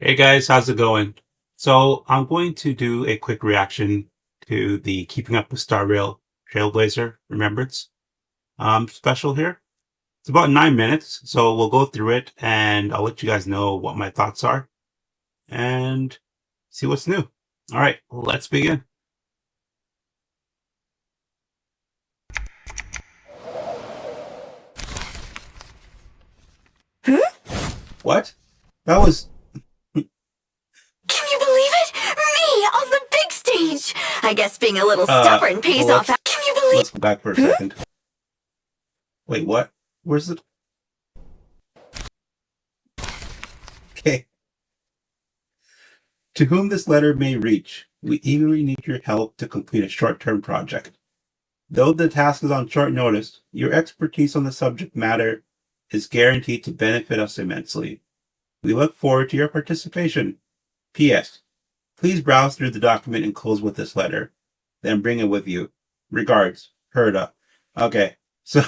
Hey guys, how's it going? So I'm going to do a quick reaction to the Keeping Up with Star Rail Trailblazer Remembrance special here. It's about 9 minutes, so we'll go through it and I'll let you guys know what my thoughts are and see what's new. All right, let's begin. What? That was Can you believe it? Me on the big stage! I guess being a little stubborn pays well, off. Can you believe? Let's go back for a second. Wait, what? Where's it? Okay. To whom this letter may reach, we eagerly need your help to complete a short-term project. Though the task is on short notice, your expertise on the subject matter is guaranteed to benefit us immensely. We look forward to your participation. P.S. Please browse through the document enclosed with this letter, then bring it with you. Regards, Herda. Okay, so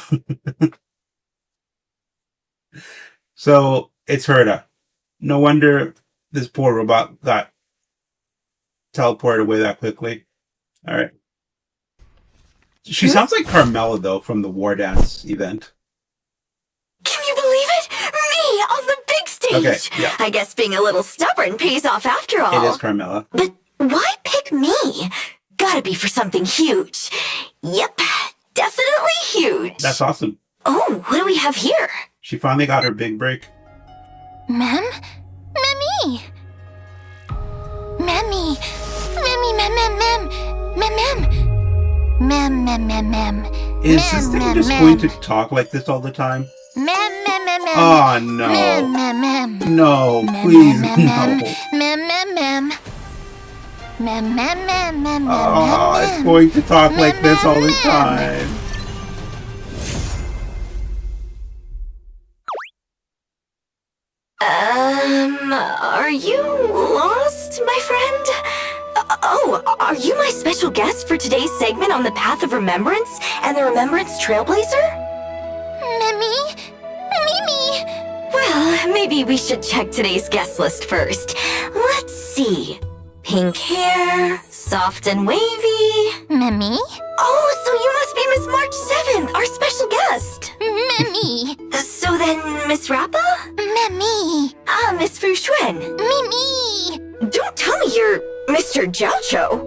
so it's Herda. No wonder this poor robot got teleported away that quickly. All right. She sounds like Carmela, though, from the War Dance event. Can you believe it? Me on the big stage! Okay, yeah. I guess being a little stubborn pays off after all. It is Carmela. But why pick me? Gotta be for something huge. Yep, definitely huge. That's awesome. Oh, what do we have here? She finally got her big break. Mem? Memmy! Memmy! Memmy, mem, mem, mem! Mem, mem! Mem, mem, mem, mem. Is this thing just going to talk like this all the time? Mem, mem, mem, mem. Oh, no. Mem, mem, mem. No, Mem, please, mem, no. Mem, mem, mem. Mem, mem, mem, mem, Oh, mem, it's mem. going to talk like Mem, this all the mem, time. Are you lost, my friend? Oh, are you my special guest for today's segment on the Path of Remembrance and the Remembrance Trailblazer? Memmy? Mimi? Well, maybe we should check today's guest list first. Let's see. Pink hair, soft and wavy. Memmy? Oh, so you must be Miss March 7th, our special guest. Memmy? So then, Miss Rappa? Memmy? Ah, Miss Fu Xuan. Mimi? Don't tell me you're Mr. Jiaocho.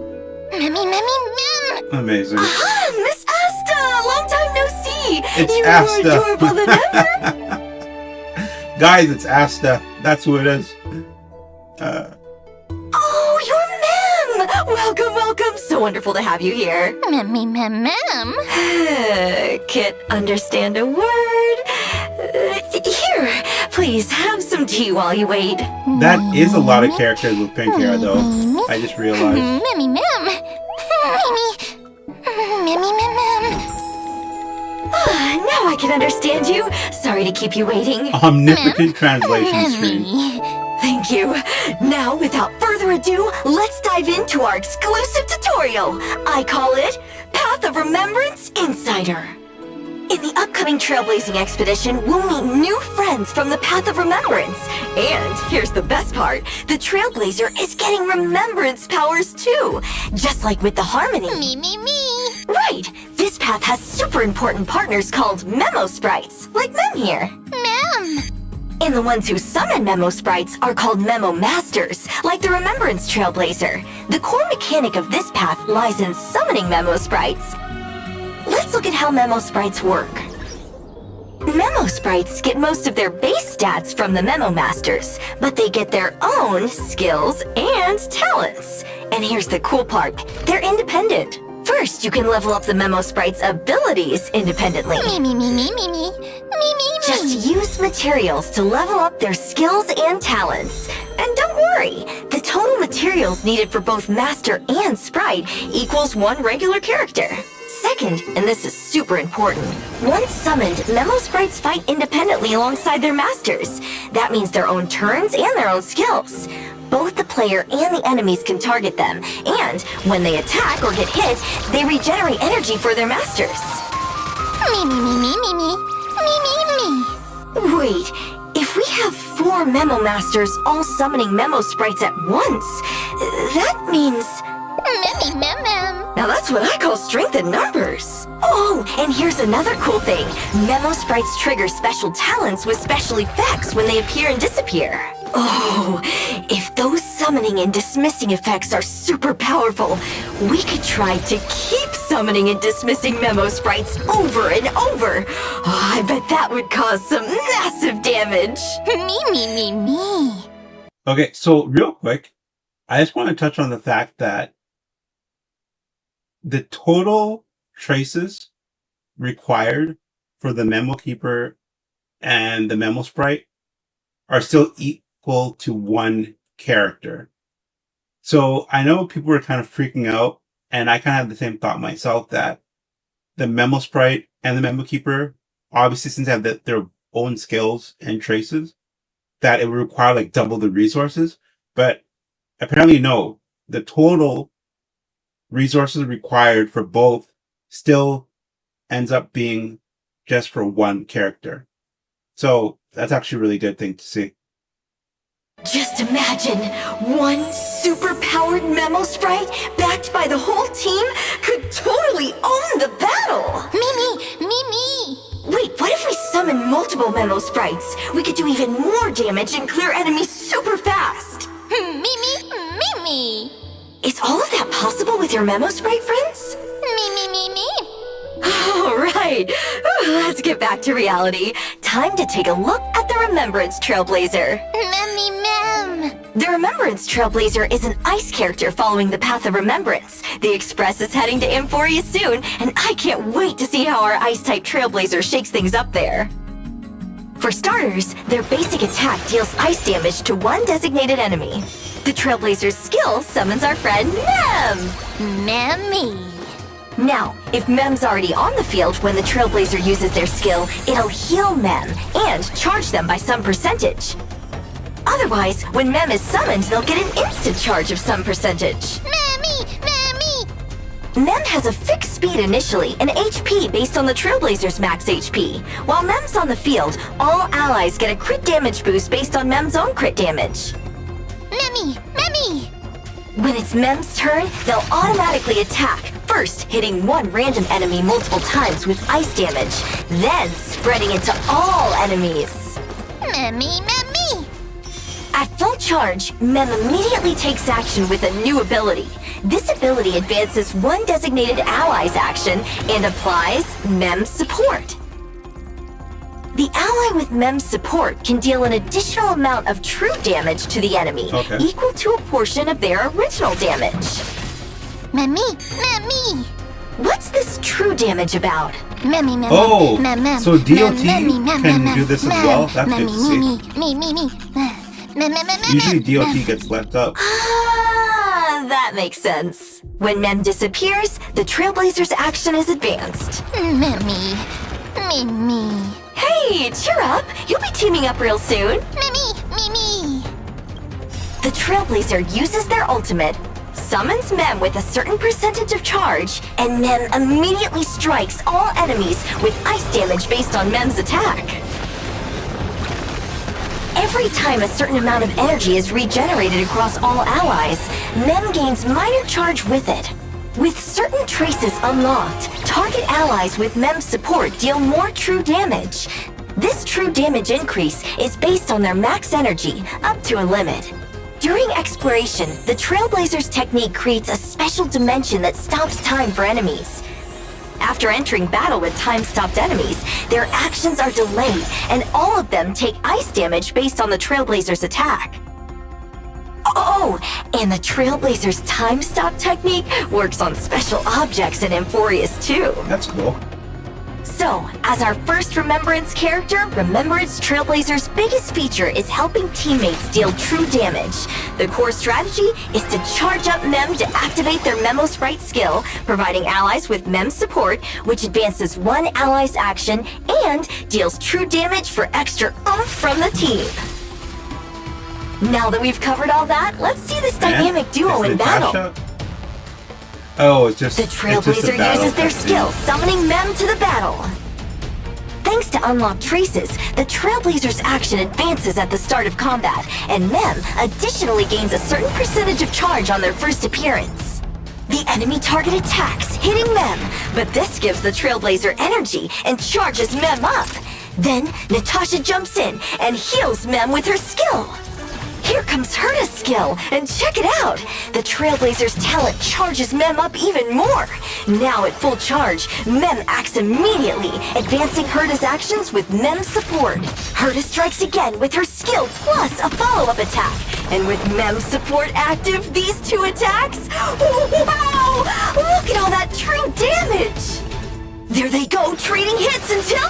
Memmy, memmy, mem! Amazing. Ah, Miss Asta! Long time no see! It's You're Asta. more adorable than ever! Guys, it's Asta. That's who it is. Oh, you're Mem! Welcome, welcome! So wonderful to have you here. Memmy, mem, mem. Can't understand a word. Here, please have some tea while you wait. That is a lot of characters with pink hair, though. I just realized. Memmy, mem. Mimi. Memmy, mem, mem. Ah, now I can understand you. Sorry to keep you waiting. Omnipotent translation screen. Memmy. Thank you. Now, without further ado, let's dive into our exclusive tutorial. I call it Path of Remembrance Insider. In the upcoming trailblazing expedition, we'll meet new friends from the Path of Remembrance. And here's the best part. The Trailblazer is getting remembrance powers too. Just like with the Harmony. Me, me, me. Right. This path has super important partners called Memo Sprites, like Mem here. Mem. And the ones who summon Memo Sprites are called Memo Masters, like the Remembrance Trailblazer. The core mechanic of this path lies in summoning Memo Sprites. Let's look at how Memo Sprites work. Memo Sprites get most of their base stats from the Memo Masters, but they get their own skills and talents. And here's the cool part, they're independent. First, you can level up the Memo Sprites' abilities independently. Me, me, me, me, me, me. Me, me, Just use materials to level up their skills and talents. And don't worry, the total materials needed for both Master and Sprite equals one regular character. Second, and this is super important, once summoned, Memo Sprites fight independently alongside their Masters. That means their own turns and their own skills. Both the player and the enemies can target them, and when they attack or get hit, they regenerate energy for their Masters. me, me, me, me, me, me. Me, me, me. Wait, if we have 4 Memo Masters all summoning Memo Sprites at once. That means... Memmy mem mem. Now that's what I call strength in numbers. Oh, and here's another cool thing. Memo Sprites trigger special talents with special effects when they appear and disappear. Oh, if those summoning and dismissing effects are super powerful, we could try to keep summoning and dismissing Memo Sprites over and over. Oh, I bet that would cause some massive damage. Me. Okay, so real quick, I just want to touch on the fact that the total traces required for the Memo Keeper and the Memo Sprite are still equal to 1 character. So I know people were kind of freaking out, and I kind of had the same thought myself, that the Memo Sprite and the Memo Keeper, obviously since they have their own skills and traces, that it would require like double the resources. But apparently no, the total resources required for both still ends up being just for 1 character. So that's actually a really good thing to see. Just imagine, 1 super-powered Memo Sprite backed by the whole team could totally own the battle! Me. Wait, what if we summon multiple Memo Sprites? We could do even more damage and clear enemies super fast! Me. Is all of that possible with your Memo Sprite friends? Me. All right, let's get back to reality. Time to take a look at the Remembrance Trailblazer. Memmy mem. The Remembrance Trailblazer is an ice character following the path of remembrance. The Express is heading to Emphoria soon, and I can't wait to see how our ice-type Trailblazer shakes things up there. For starters, their basic attack deals ice damage to 1 designated enemy. The Trailblazer's skill summons our friend Mem! Memmy. Now, if Mem's already on the field when the Trailblazer uses their skill, it'll heal Mem and charge them by some percentage. Otherwise, when Mem is summoned, they'll get an instant charge of some percentage. Memmy. Mem has a fixed speed initially and HP based on the Trailblazer's max HP. While Mem's on the field, all allies get a crit damage boost based on Mem's own crit damage. Memmy. When it's Mem's turn, they'll automatically attack, first hitting 1 random enemy multiple times with ice damage, then spreading it to all enemies. Memmy. At full charge, Mem immediately takes action with a new ability. This ability advances 1 designated ally's action and applies Mem's support. The ally with Mem's support can deal an additional amount of true damage to the enemy, equal to a portion of their original damage. Memmy. What's this true damage about? Memmy. Oh, so DOT can do this as well? That's good to see. Me. Usually DOT gets left up. That makes sense. When Mem disappears, the Trailblazer's action is advanced. Memmy. Hey, cheer up! You'll be teaming up real soon. Me. The Trailblazer uses their ultimate, summons Mem with a certain percentage of charge, and Mem immediately strikes all enemies with ice damage based on Mem's attack. Every time a certain amount of energy is regenerated across all allies, Mem gains minor charge with it. With certain traces unlocked, target allies with Mem's support deal more true damage. This true damage increase is based on their max energy, up to a limit. During exploration, the Trailblazer's technique creates a special dimension that stops time for enemies. After entering battle with time-stopped enemies, their actions are delayed, and all of them take ice damage based on the Trailblazer's attack. Oh, and the Trailblazer's time-stop technique works on special objects in Emphorius too. That's cool. So, as our first Remembrance character, Remembrance Trailblazer's biggest feature is helping teammates deal true damage. The core strategy is to charge up Mem to activate their Memo Sprite skill, providing allies with Mem support, which advances 1 ally's action and deals true damage for extra oomph from the team. Now that we've covered all that, let's see this dynamic duo in battle. Oh, it's just the Trailblazer uses their skill, summoning Mem to the battle. Thanks to to unlock traces, the Trailblazer's action advances at the start of combat, and Mem additionally gains a certain percentage of charge on their first appearance. The enemy target attacks, hitting Mem, but this gives the Trailblazer energy and charges Mem up. Then, Natasha jumps in and heals Mem with her skill. Here comes Herta's skill, and check it out! The Trailblazer's talent charges Mem up even more! Now at full charge, Mem acts immediately, advancing Herta's actions with Mem's support. Herta strikes again with her skill plus a follow-up attack. And with Mem's support active, these two attacks? Wow! Look at all that true damage! There they go, trading hits until...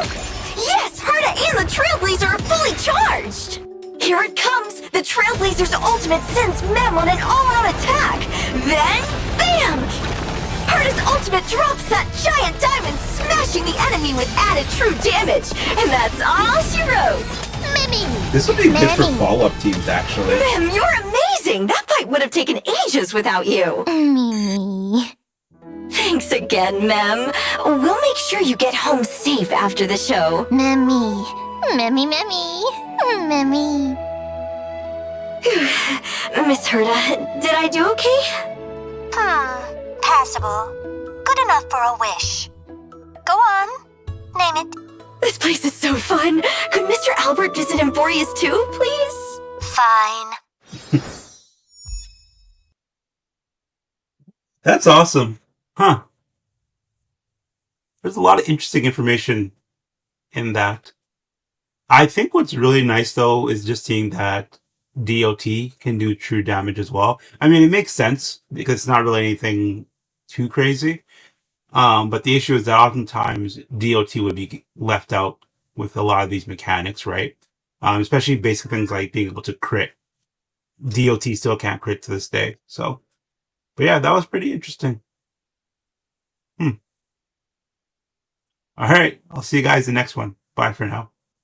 Yes! Herta and the Trailblazer are fully charged! Here it comes! The Trailblazer's ultimate sends Mem on an all-out attack! Then, BAM! Herta's ultimate drops that giant diamond, smashing the enemy with added true damage! And that's all she wrote! Memmy! This would be good for Memmy. follow-up teams, actually. Mem, you're amazing! That fight would have taken ages without you! Mimi. Thanks again, Mem. We'll make sure you get home safe after the show. Memmy. Memmy, Memmy. Memmy. Miss Herta, did I do okay? Passable. Good enough for a wish. Go on. Name it. This place is so fun. Could Mr. Albert visit Emborius too, please? Fine. That's awesome. Huh. There's a lot of interesting information in that. I think what's really nice, though, is just seeing that DOT can do true damage as well. I mean, it makes sense because it's not really anything too crazy. But the issue is that oftentimes DOT would be left out with a lot of these mechanics, right? Especially basic things like being able to crit. DOT still can't crit to this day. So, but yeah, that was pretty interesting. All right. I'll see you guys in the next one. Bye for now.